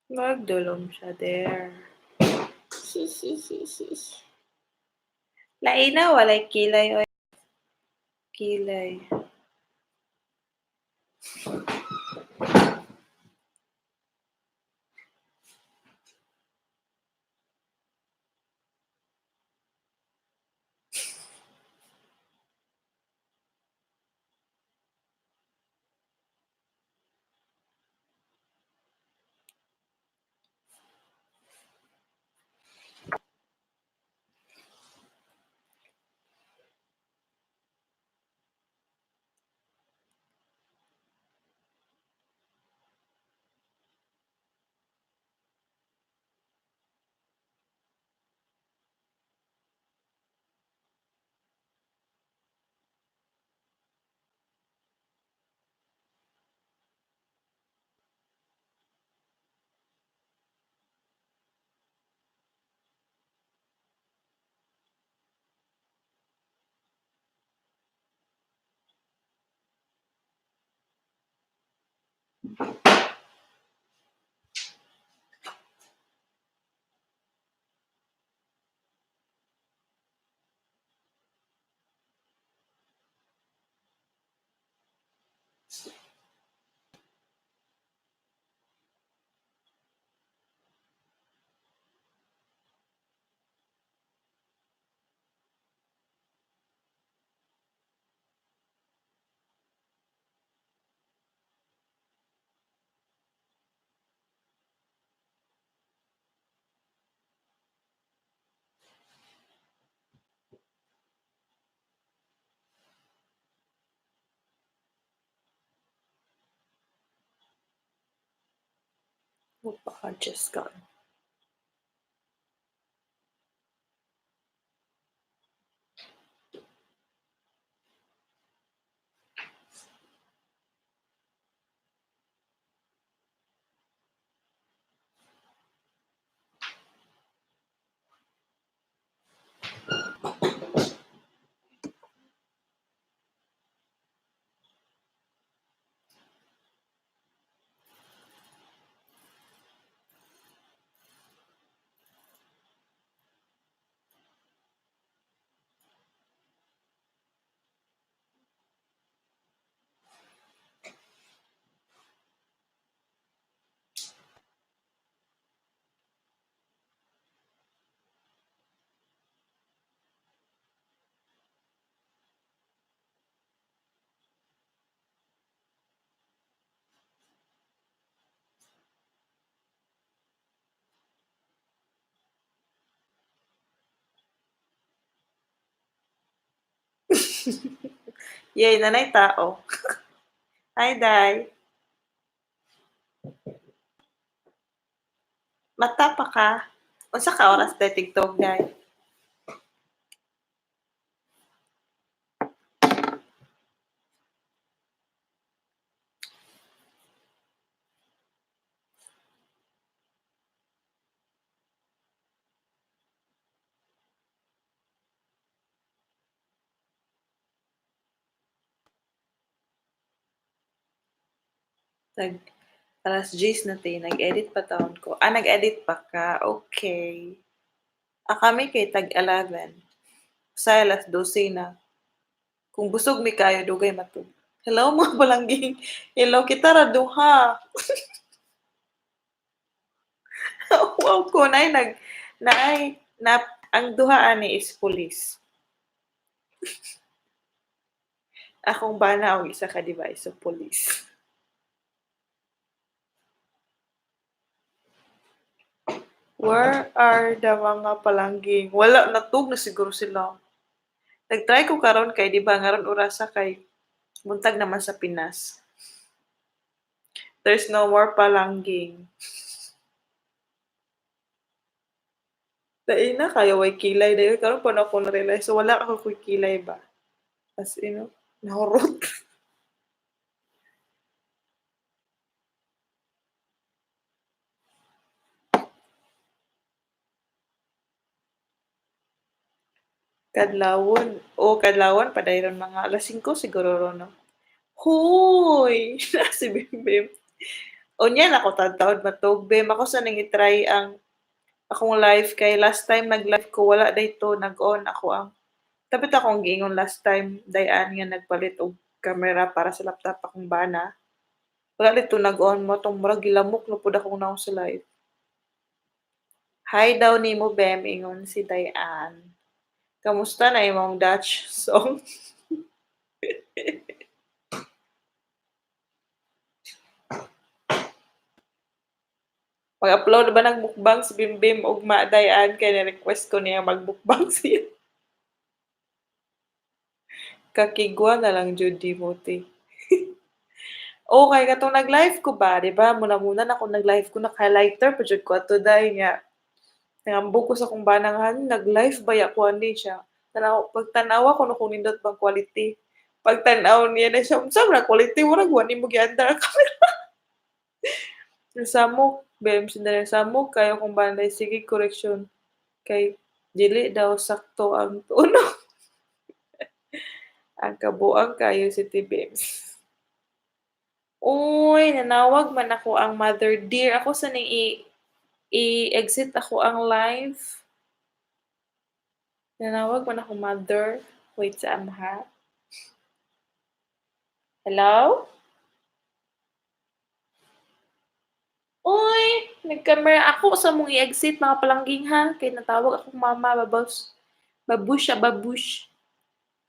Magdulom siya there. Lain na walay kilay oy. Kilay. Magpa-adjust ka. Yay, nanay tao. Hi, Day. Mata pa ka? Unsa ka oras day tigtog, Day? Nag alas 10 na ti, nag-edit pa taon ko. Nag-edit pa ka, okay. Kami kay tag 11. Sa alas 12 na. Kung busog mi kayo, dugay matug. Hello mga balangging. Hello kita ra duha. Wow ko naay na ang duha ani is police. Akong bana og isa ka device so police. Where are the mga palangging? Wala natug na siguro sila. Nag-try ko karon kay di ba ngaron orasa kay buntag naman sa Pinas. There's no more palangging. Dai na kayo way kilay dayon karon pa na ako na-realize so wala ako koy kilay ba. As in, no, nahurot. Kadlawon. O kadlawon padayron mga alas 5 siguro ron, no? Hoy! Si Bimbim. Unya na ko taon matug bem ako sa ning i-try ang akong live kay last time nag-live ko wala dayto nag-on ako ang tapos akong giingon last time dayan nga nagpalit og camera para sa laptop akong bana. Wala dito nag-on mo tong murag gilamok na pud akong naong sa live. Hi daw nimo bem ingon si Dayan. Kamusta na imong Dutch song? Mag-upload ba ng mukbang si Bimbim ugma Dayan kay na-request ko niya magbukbang siya. Kakigwa na lang jud Timothy. Okay, katong nag-live ko ba, 'di ba? Muna-muna na ako nag-live ko naka-lighter pa jud ko ato dayon nga. Nangambog ko sa kong bananghan, nag-live baya ko ani siya. Pagtanawa ko no kung nindot bang quality. Pagtanaw niya na siya, unsa man quality murag wa nimo giandar ka. Samok, bem sindari samok kayo kung banday sige correction. Kay dili daw sakto ang tono. Ang kabuang kayo si T-Bems. Uy, nanawag man ako ang mother dear. Ako sa ning i-exit ako ang live. Nanawag man ako mother. Wait sa ha. Hello? Uy, nag-camera ako sa mong i-exit mga palangging ha. Kay natawag akong mama, babus. Babush siya, babush.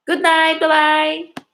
Good night, bye-bye!